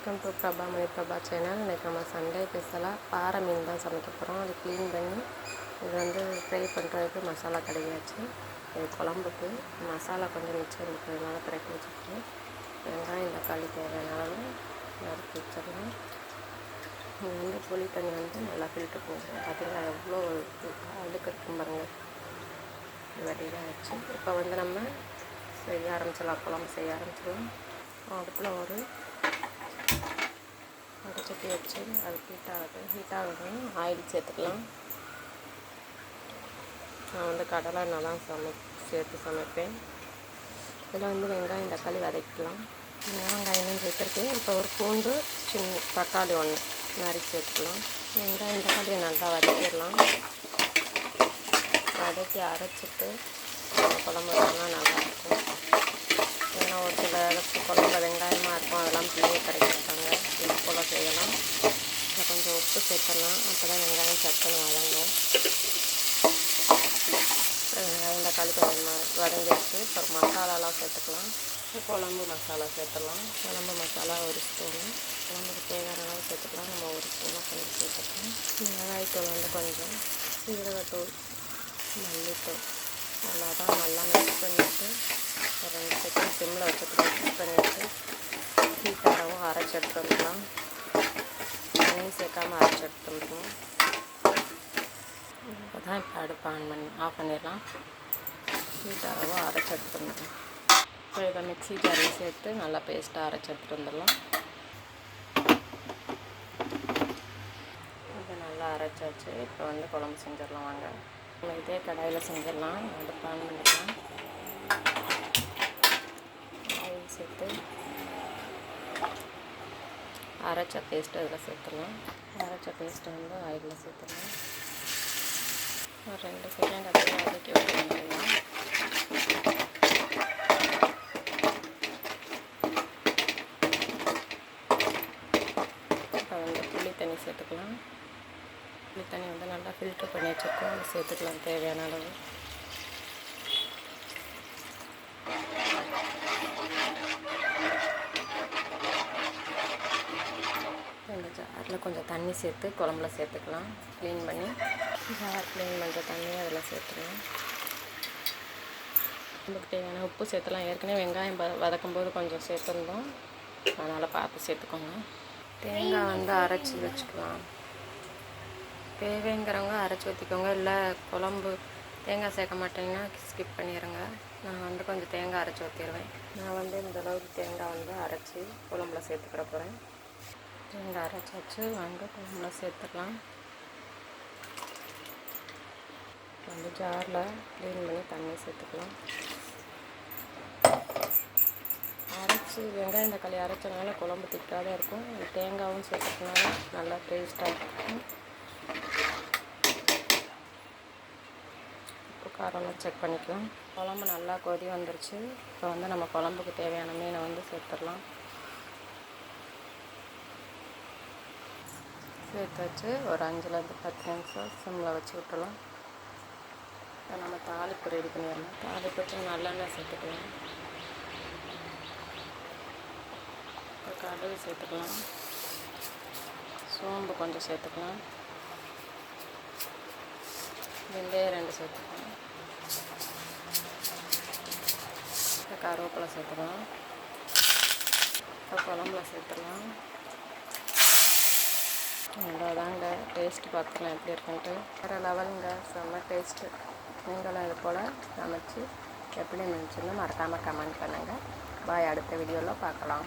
Welcome to Prabha channel. இன்றைக்கி நம்ம Sunday ஸ்பெஷலாக பாறை மீன் தான் சமைக்க போகிறோம். அது க்ளீன் பண்ணி இது வந்து ஃப்ரை பண்ணுறதுக்கு மசாலா கழுவியாச்சு. இது குழம்புக்கு மசாலா கொஞ்சம் மிச்சம் இருக்கிறதுனால பிறக்கி வச்சுட்டு வெங்காயம் தக்காளி தேவையான அளவு நறுக்கி வச்சிடலாம். இது வந்து புளி தண்ணி வந்து நல்லா ஃபில்ட்ரு பண்ணுறோம். பார்த்திங்கன்னா எவ்வளோ அழுக்கு இருக்கும் பாருங்கள். இது வட்டிதான் ஆச்சு. இப்போ வந்து நம்ம செய்ய ஆரம்பிச்சிடலாம். குழம்பு செய்ய ஆரம்பிச்சிடலாம். அடுப்பில் ஒரு சட்டி வச்சு அது ஹீட் ஆகணும். ஆயில் சேர்த்துக்கலாம். நான் வந்து கடலை நல்லா சேர்த்து சமைப்பேன். இதில் வந்து வெங்காயம் தக்காளி வதக்கலாம். வெங்காயம் சேர்த்துருக்கேன். இப்போ ஒரு பூண்டு சின்ன தக்காளி ஒன்று நறுக்கி சேர்த்துக்கலாம். வெங்காயம் தக்காளியை நல்லா வதக்கிடலாம். வதக்கி அரைச்சிட்டு குழம்பு வச்சோம்னா நல்லாயிருக்கும். ஏன்னா ஒரு சில குழம்புல வெங்காயமாக இருக்கும், அதெல்லாம் பிள்ளைங்க கிடைக்கிறாங்க. இது போல் செய்யலாம். இதில் கொஞ்சம் உப்பு சேர்த்துடலாம். அப்போ தான் வெங்காயம் சட்டுன்னு வதங்கும். வெங்காயம் தக்காளி கொஞ்சம் வதங்கிடுச்சு. இப்போ மசாலாலாம் சேர்த்துக்கலாம். குழம்பு மசாலா சேர்த்துடலாம். குழம்பு மசாலா ஒரு ஸ்பூனு, குழம்புக்கு தேவையான அளவு சேர்த்துக்கலாம். நம்ம ஒரு ஸ்பூனாக கொஞ்சம் சேர்த்துக்கலாம். மிளகாய்த்தூள் வந்து கொஞ்சம், சீரகத்தூள், மல்லித்தூள், அவ்வளோதான். நல்லா மிக்ஸ் பண்ணிவிட்டு ஒரு 2 செகண்ட் சிம்மில் வச்சுட்டு மிக்ஸ் பண்ணிவிட்டு ஹீட் ஆகவும் அரைச்சி எடுத்து வந்துடலாம். தண்ணி சேர்க்காமல் அரைச்சி எடுத்து வந்துடுவோம். இப்போ தான் இப்போ அடுப்பு ஆஃப் பண்ணிடலாம். ஹீட் ஆகவும் அரைச்சி எடுத்து வந்துடலாம். இப்போ இதை மிக்ஸி ஜாரில் சேர்த்து நல்லா பேஸ்ட்டாக அரைச்சி எடுத்துகிட்டு வந்துடலாம். இது நல்லா அரைச்சாச்சு. இப்போ வந்து குழம்பு செஞ்சிடலாம். வாங்க நம்ம இதே கடாயில் செஞ்சிடலாம். அடுப்பு ஆன் பண்ணிக்கலாம். ஆயில் சேர்த்து அரைச்ச பேஸ்ட்டு அதில் சேர்த்துடலாம். அரைச்ச பேஸ்ட்டு வந்து ஆயிலில் சேர்த்துடலாம். ஒரு 2 செகண்ட் அப்படியே வதக்கி விட்டுருந்தோம். இப்போ வந்து புளி தண்ணி சேர்த்துக்கலாம். புளி தண்ணி வந்து நல்லா ஃபில்ட்ரு பண்ணி வச்சுருக்கோம். அது சேர்த்துக்கலாம் தேவையான அளவு. இந்த ஜாரில் கொஞ்சம் தண்ணி சேர்த்து குழம்புல சேர்த்துக்கலாம். க்ளீன் பண்ணி ஜார் க்ளீன் பண்ணுற தண்ணியை அதில் சேர்த்துக்கலாம். குழம்புக்கு தேவையான உப்பு சேர்த்துலாம். ஏற்கனவே வெங்காயம் வதக்கும்போது கொஞ்சம் சேர்த்துருந்தோம், அதனால் பார்த்து சேர்த்துக்கோங்க. தேங்காய் வந்து அரைச்சி வச்சுக்கலாம். தேவைங்கிறவங்க அரைச்சி ஊற்றிக்கோங்க. இல்லை குழம்பு தேங்காய் சேர்க்க மாட்டேங்கன்னா ஸ்கிப் பண்ணிடுங்க. நான் வந்து கொஞ்சம் தேங்காய் அரைச்சி ஊற்றிடுவேன். நான் வந்து இந்தளவுக்கு தேங்காய் வந்து அரைச்சி குழம்புல சேர்த்துக்கிற போகிறேன். தேங்காய் அரைச்சாச்சு. வாங்க குழம்புல சேர்த்துக்கலாம். வந்து ஜாரில் க்ளீன் பண்ணி தண்ணி சேர்த்துக்கலாம். அரைச்சி வெங்காயம் தக்காளி அரைச்சனால குழம்பு திக்காக இருக்கும். தேங்காயும் சேர்த்துக்கனால நல்லா டேஸ்ட்டாக இருக்கும். உப்பு காரம்லாம் செக் பண்ணிக்கலாம். குழம்பு நல்லா கொதி வந்துருச்சு. இப்போ வந்து நம்ம குழம்புக்கு தேவையான மீனை வந்து சேர்த்துடலாம். சேர்த்து வச்சு ஒரு 5லேருந்து 10 நிமிஷம் சிம்மில் வச்சு விட்டுலாம். இப்போ நம்ம தாளிப்பு ரெடி பண்ணிடலாம். தாளிப்புக்கு நல்லெண்ணெய் சேர்த்துக்கலாம். இப்போ கடுகு சேர்த்துக்கலாம். சோம்பு கொஞ்சம் சேர்த்துக்கலாம். வெந்தயம் 2 சேர்த்துக்கலாம். இப்போ கருவேப்பிலை சேர்த்துக்கலாம். இப்போ குழம்புல சேர்த்துக்கலாம். அவ்வளோதாங்க. டேஸ்ட்டு பார்த்துக்கலாம் எப்படி இருக்குன்ட்டு. வேறு லெவலுங்க, செம்ம டேஸ்ட்டு. நீங்களும் இது போல் சமைச்சு எப்படி இருந்துச்சுன்னு மறக்காமல் கமெண்ட் பண்ணுங்கள். பாய். அடுத்த வீடியோவில் பார்க்கலாம்.